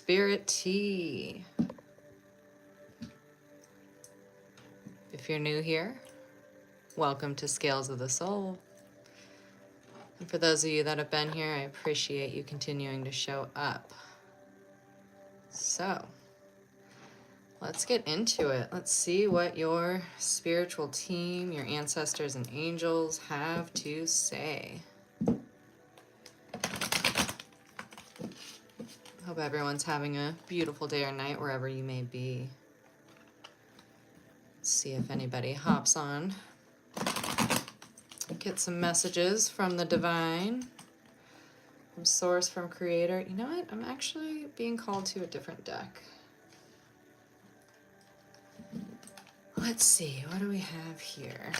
Spirit tea. If you're new here, welcome to Scales of the Soul. And for those of you that have been here, I appreciate you continuing to show up. So, let's get into it. Let's see what your spiritual team, your ancestors and angels have to say. Hope everyone's having a beautiful day or night wherever you may be. Let's see if anybody hops on. Get some messages from the divine, from source, from creator. You know what? I'm actually being called to a different deck. Let's see, what do we have here?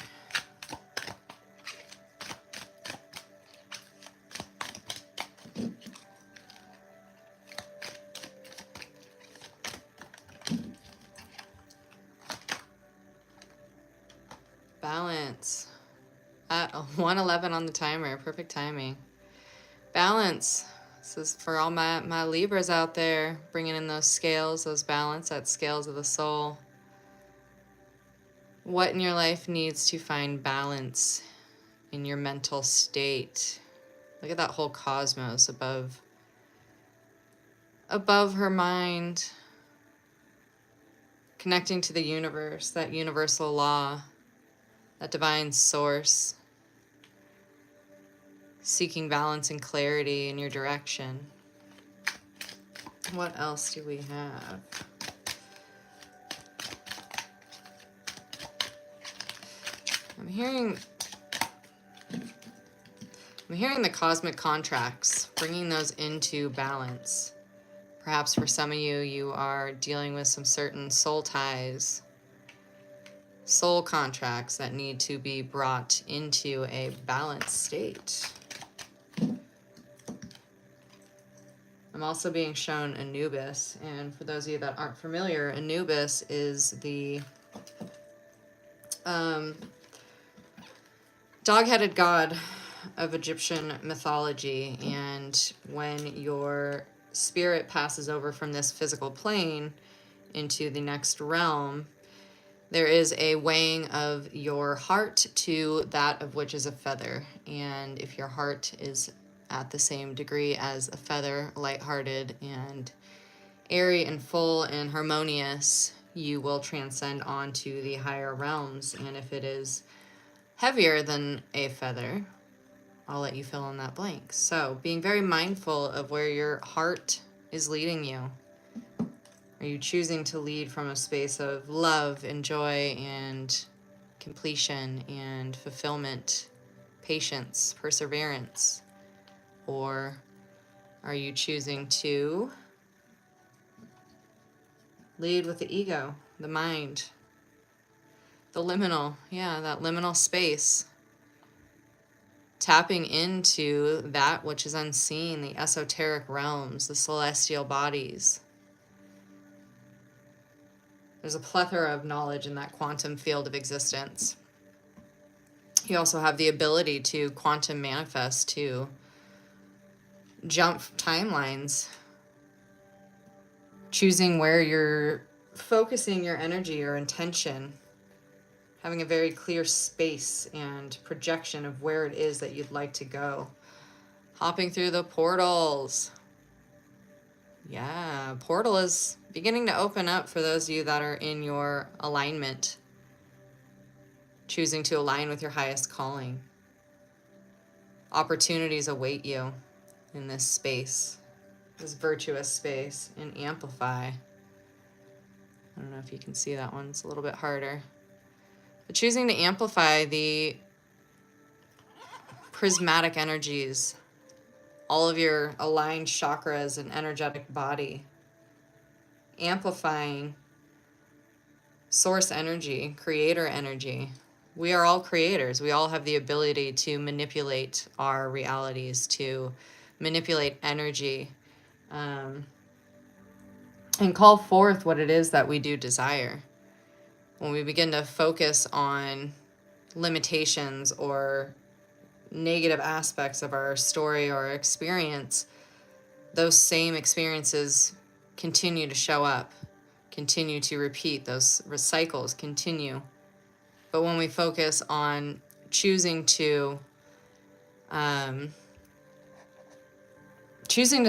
Balance. At 1:11 on the timer, perfect timing. Balance. This is for all my Libras out there, bringing in those scales, those balance, that scales of the soul. What in your life needs to find balance in your mental state? Look at that whole cosmos above her mind, connecting to the universe, that universal law, that divine source, seeking balance and clarity in your direction. What else do we have? I'm hearing the cosmic contracts, bringing those into balance. Perhaps for some of you, you are dealing with some certain soul ties, soul contracts that need to be brought into a balanced state. I'm also being shown Anubis, and for those of you that aren't familiar, Anubis is the dog-headed god of Egyptian mythology, and when your spirit passes over from this physical plane into the next realm, there is a weighing of your heart to that of which is a feather. And if your heart is at the same degree as a feather, lighthearted and airy and full and harmonious, you will transcend on to the higher realms. And if it is heavier than a feather, I'll let you fill in that blank. So being very mindful of where your heart is leading you. Are you choosing to lead from a space of love and joy and completion and fulfillment, patience, perseverance? Or are you choosing to lead with the ego, the mind, the liminal, that liminal space? Tapping into that which is unseen, the esoteric realms, the celestial bodies. There's a plethora of knowledge in that quantum field of existence. You also have the ability to quantum manifest, to jump timelines, choosing where you're focusing your energy or intention, having a very clear space and projection of where it is that you'd like to go. Hopping through the portals. Yeah, portal is beginning to open up for those of you that are in your alignment, choosing to align with your highest calling. Opportunities await you in this space, this virtuous space, and amplify. I don't know if you can see that one, it's a little bit harder. But choosing to amplify the prismatic energies, all of your aligned chakras and energetic body, amplifying source energy, creator energy. We are all creators. We all have the ability to manipulate our realities, to manipulate energy, and call forth what it is that we do desire. When we begin to focus on limitations or negative aspects of our story or experience, those same experiences continue to show up, continue to repeat those cycles, continue. But when we focus on choosing to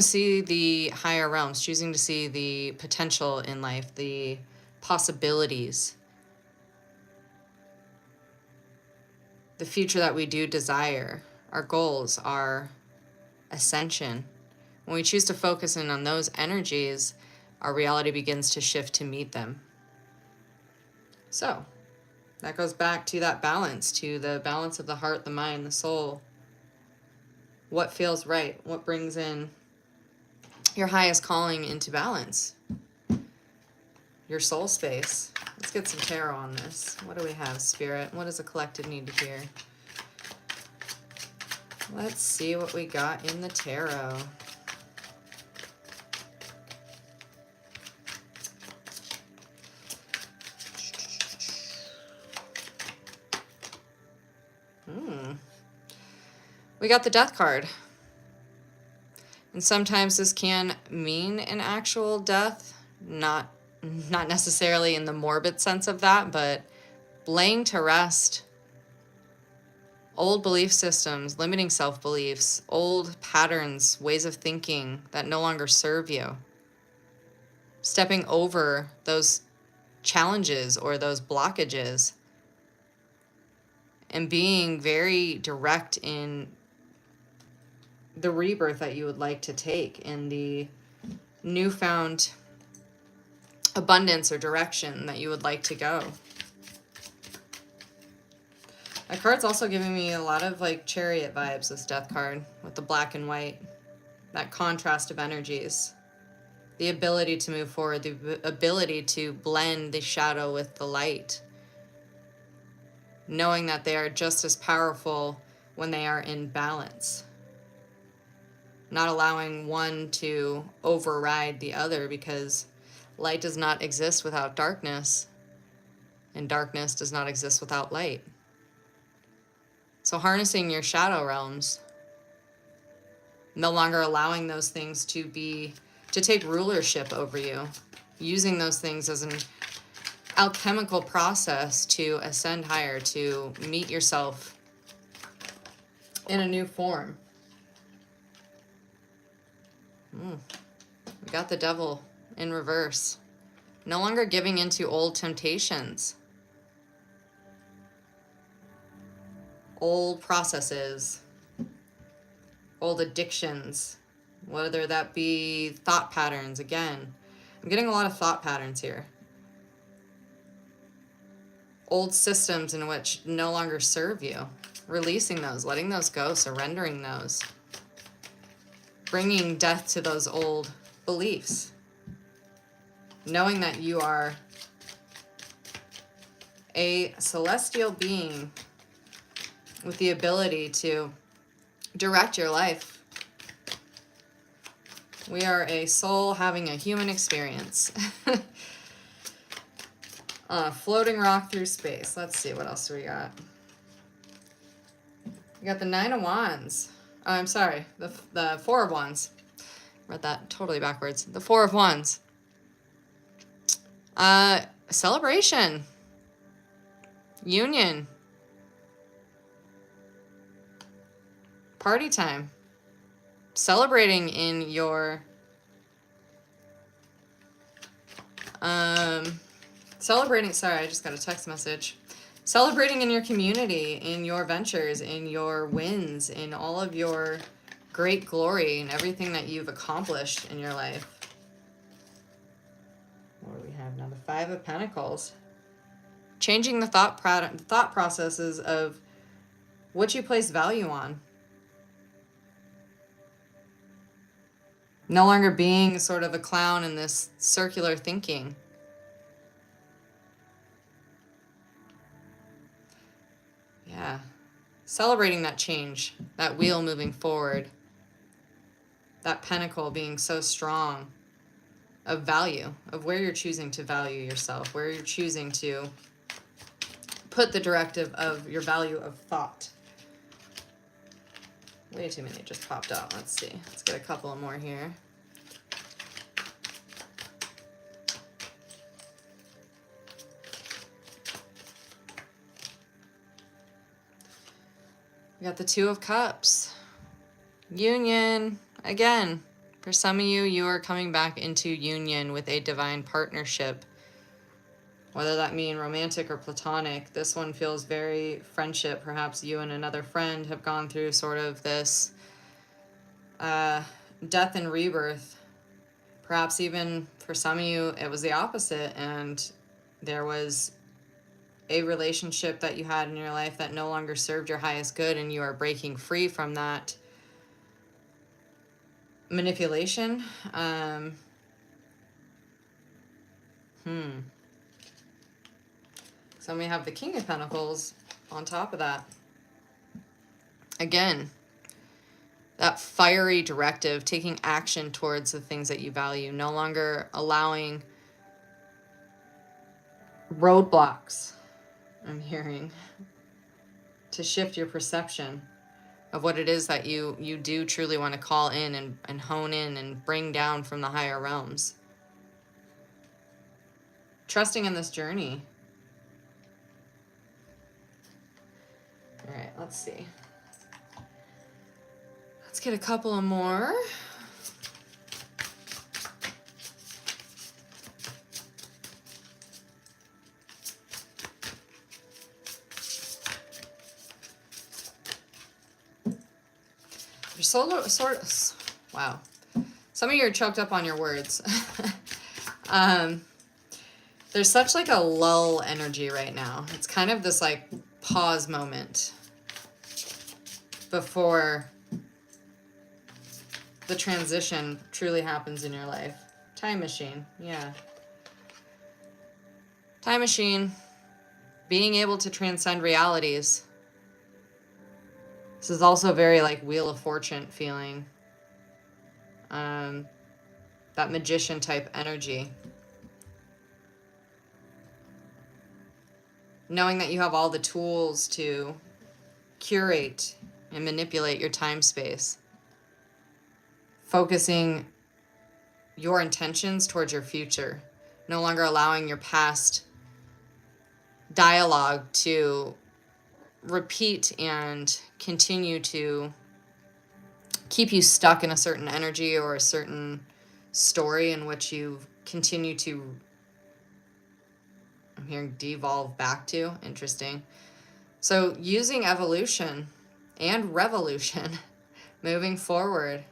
see the higher realms, choosing to see the potential in life, the possibilities, the future that we do desire, our goals, our ascension. When we choose to focus in on those energies, our reality begins to shift to meet them. So that goes back to that balance, to the balance of the heart, the mind, the soul. What feels right? What brings in your highest calling into balance? Your soul space. Let's get some tarot on this. What do we have, Spirit? What does the collective need to hear? Let's see what we got in the tarot. We got the Death card. And sometimes this can mean an actual death, not necessarily in the morbid sense of that, but laying to rest old belief systems, limiting self-beliefs, old patterns, ways of thinking that no longer serve you. Stepping over those challenges or those blockages and being very direct in the rebirth that you would like to take, in the newfound abundance or direction that you would like to go. That card's also giving me a lot of like Chariot vibes, this Death card, with the black and white. That contrast of energies. The ability to move forward, the ability to blend the shadow with the light. Knowing that they are just as powerful when they are in balance. Not allowing one to override the other, because light does not exist without darkness, and darkness does not exist without light. So harnessing your shadow realms, no longer allowing those things to take rulership over you, using those things as an alchemical process to ascend higher, to meet yourself in a new form. We got the Devil in reverse. No longer giving into old temptations, old processes, old addictions, whether that be thought patterns. Again, I'm getting a lot of thought patterns here. Old systems in which no longer serve you. Releasing those, letting those go, surrendering those. Bringing death to those old beliefs. Knowing that you are a celestial being with the ability to direct your life. We are a soul having a human experience. Floating rock through space. Let's see, what else do we got? We got the Nine of Wands. Oh, I'm sorry, the Four of Wands. Read that totally backwards. The Four of Wands. Celebration. Union. Party time. Celebrating in your sorry, I just got a text message. Celebrating in your community, in your ventures, in your wins, in all of your great glory and everything that you've accomplished in your life. What do we have now? The Five of Pentacles. Changing the thought processes of what you place value on. No longer being sort of a clown in this circular thinking. Yeah. Celebrating that change, that wheel moving forward. That pentacle being so strong of value, of where you're choosing to value yourself, where you're choosing to put the directive of your value of thought. Way too many just popped out. Let's see. Let's get a couple more here. We got the Two of Cups. Union. Again, for some of you, you are coming back into union with a divine partnership. Whether that mean romantic or platonic, this one feels very friendship. Perhaps you and another friend have gone through sort of this death and rebirth. Perhaps even for some of you, it was the opposite, and there was a relationship that you had in your life that no longer served your highest good, and you are breaking free from that manipulation. So we have the King of Pentacles on top of that. Again, that fiery directive, taking action towards the things that you value, no longer allowing roadblocks, I'm hearing, to shift your perception of what it is that you do truly want to call in and hone in and bring down from the higher realms. Trusting in this journey. All right, let's see. Let's get a couple of more. Wow. Some of you are choked up on your words. There's such like a lull energy right now. It's kind of this like pause moment before the transition truly happens in your life. Time machine, yeah. Time machine, being able to transcend realities. This is also very like Wheel of Fortune feeling. That magician type energy. Knowing that you have all the tools to curate and manipulate your time space. Focusing your intentions towards your future. No longer allowing your past dialogue to repeat and continue to keep you stuck in a certain energy or a certain story in which you continue to, I'm hearing, devolve back to. Interesting. So using evolution and revolution, moving forward,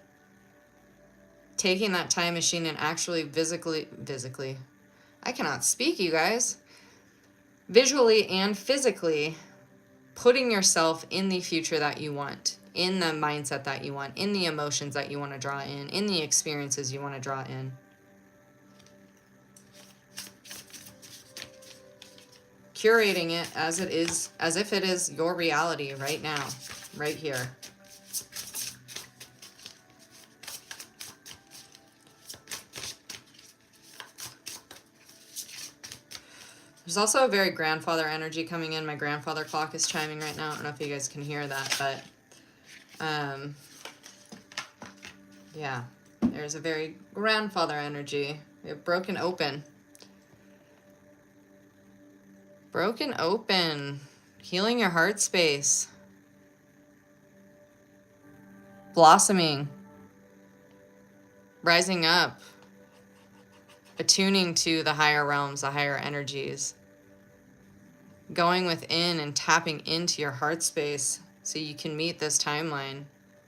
taking that time machine and actually physically, I cannot speak, you guys, visually and physically putting yourself in the future that you want, in the mindset that you want, in the emotions that you want to draw in the experiences you want to draw in. Curating it as it is, as if it is your reality right now, right here. There's also a very grandfather energy coming in. My grandfather clock is chiming right now. I don't know if you guys can hear that, but yeah, there's a very grandfather energy. We have broken open. Broken open. Healing your heart space. Blossoming. Rising up. Attuning to the higher realms, the higher energies. Going within and tapping into your heart space so you can meet this timeline.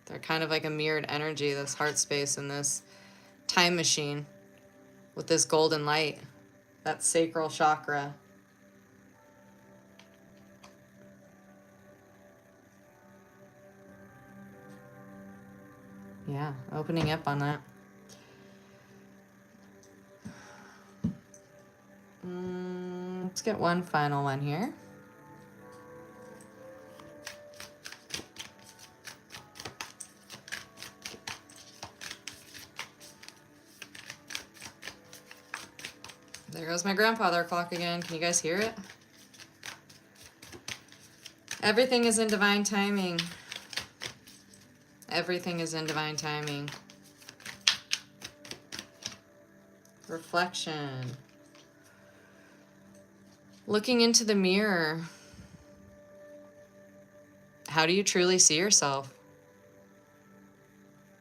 They're kind of like a mirrored energy, this heart space and this time machine with this golden light, that sacral chakra. Yeah, opening up on that. Let's get one final one here. There goes my grandfather clock again. Can you guys hear it? Everything is in divine timing. Everything is in divine timing. Reflection. Looking into the mirror. How do you truly see yourself?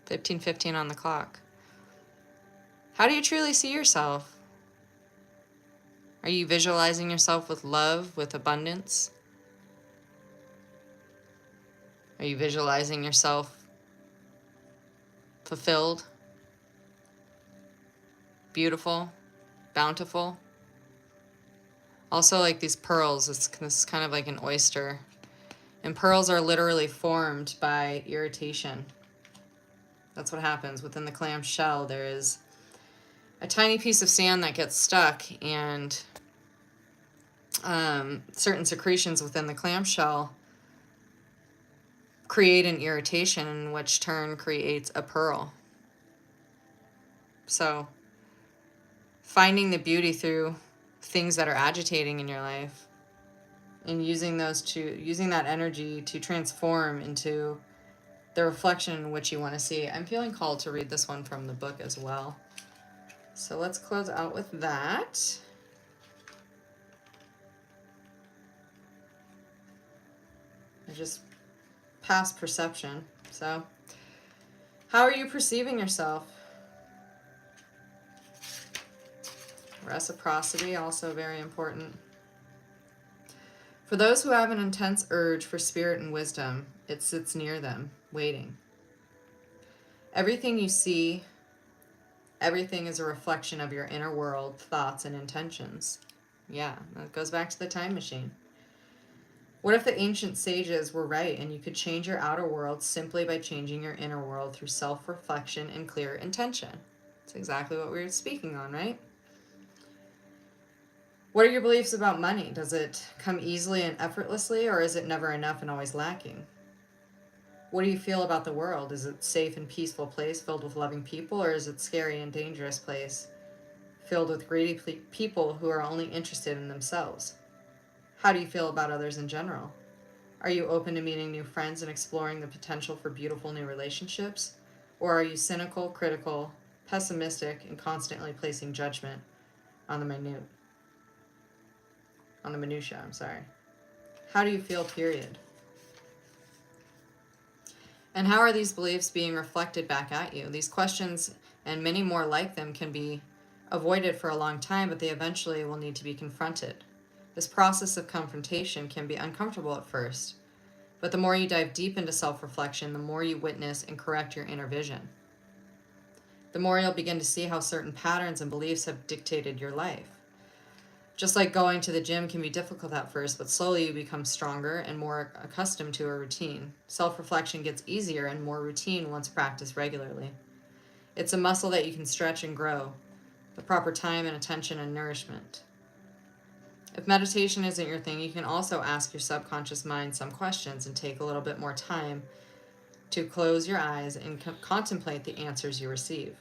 15:15 on the clock. How do you truly see yourself? Are you visualizing yourself with love, with abundance? Are you visualizing yourself fulfilled, beautiful, bountiful? Also, like these pearls, this is kind of like an oyster. And pearls are literally formed by irritation. That's what happens. Within the clam shell, there is a tiny piece of sand that gets stuck, and certain secretions within the clam shell create an irritation, which turn creates a pearl. So, finding the beauty through things that are agitating in your life, and using that energy to transform into the reflection in which you want to see. I'm feeling called to read this one from the book as well. So let's close out with that. Just past perception. So, how are you perceiving yourself? Reciprocity, also very important. For those who have an intense urge for spirit and wisdom, it sits near them, waiting. Everything you see, everything is a reflection of your inner world, thoughts, and intentions. Yeah, that goes back to the time machine. What if the ancient sages were right and you could change your outer world simply by changing your inner world through self-reflection and clear intention? That's exactly what we were speaking on, right? What are your beliefs about money? Does it come easily and effortlessly, or is it never enough and always lacking? What do you feel about the world? Is it a safe and peaceful place filled with loving people, or is it a scary and dangerous place filled with greedy people who are only interested in themselves? How do you feel about others in general? Are you open to meeting new friends and exploring the potential for beautiful new relationships? Or are you cynical, critical, pessimistic, and constantly placing judgment on the minutiae? How do you feel, period? And how are these beliefs being reflected back at you? These questions and many more like them can be avoided for a long time, but they eventually will need to be confronted. This process of confrontation can be uncomfortable at first, but the more you dive deep into self-reflection, the more you witness and correct your inner vision. The more you'll begin to see how certain patterns and beliefs have dictated your life. Just like going to the gym can be difficult at first, but slowly you become stronger and more accustomed to a routine. Self-reflection gets easier and more routine once practiced regularly. It's a muscle that you can stretch and grow, the proper time and attention and nourishment. If meditation isn't your thing, you can also ask your subconscious mind some questions and take a little bit more time to close your eyes and contemplate the answers you receive.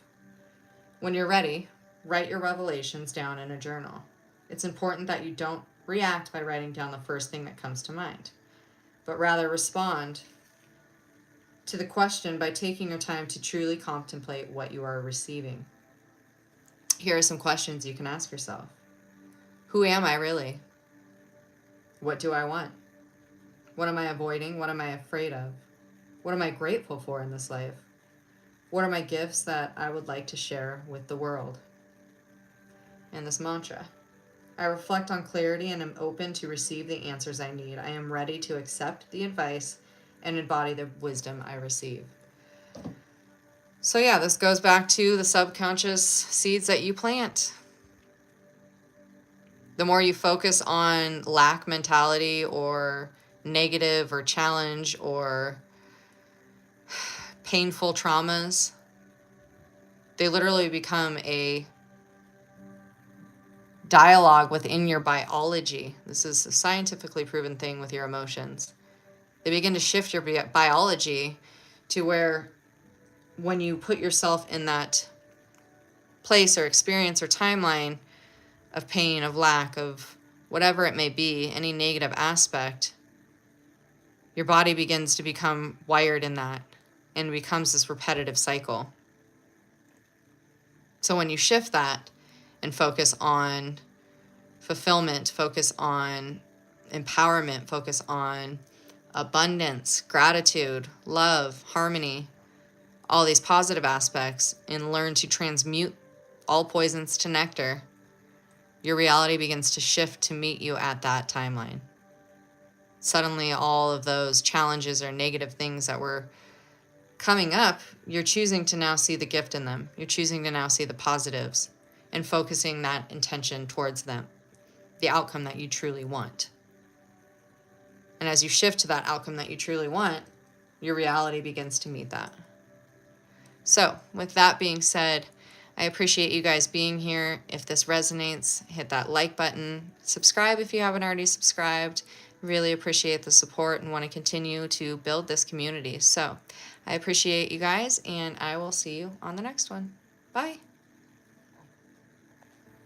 When you're ready, write your revelations down in a journal. It's important that you don't react by writing down the first thing that comes to mind, but rather respond to the question by taking your time to truly contemplate what you are receiving. Here are some questions you can ask yourself. Who am I really? What do I want? What am I avoiding? What am I afraid of? What am I grateful for in this life? What are my gifts that I would like to share with the world? And this mantra. I reflect on clarity and am open to receive the answers I need. I am ready to accept the advice and embody the wisdom I receive. So yeah, this goes back to the subconscious seeds that you plant. The more you focus on lack mentality or negative or challenge or painful traumas, they literally become a dialogue within your biology. This is a scientifically proven thing with your emotions. They begin to shift your biology to where when you put yourself in that place or experience or timeline of pain, of lack, of whatever it may be, any negative aspect, your body begins to become wired in that and becomes this repetitive cycle. So when you shift that and focus on fulfillment, focus on empowerment, focus on abundance, gratitude, love, harmony, all these positive aspects, and learn to transmute all poisons to nectar, your reality begins to shift to meet you at that timeline. Suddenly, all of those challenges or negative things that were coming up, you're choosing to now see the gift in them. You're choosing to now see the positives and focusing that intention towards them, the outcome that you truly want. And as you shift to that outcome that you truly want, your reality begins to meet that. So, with that being said, I appreciate you guys being here. If this resonates, hit that like button. Subscribe if you haven't already subscribed. Really appreciate the support and want to continue to build this community. So, I appreciate you guys, and I will see you on the next one. Bye.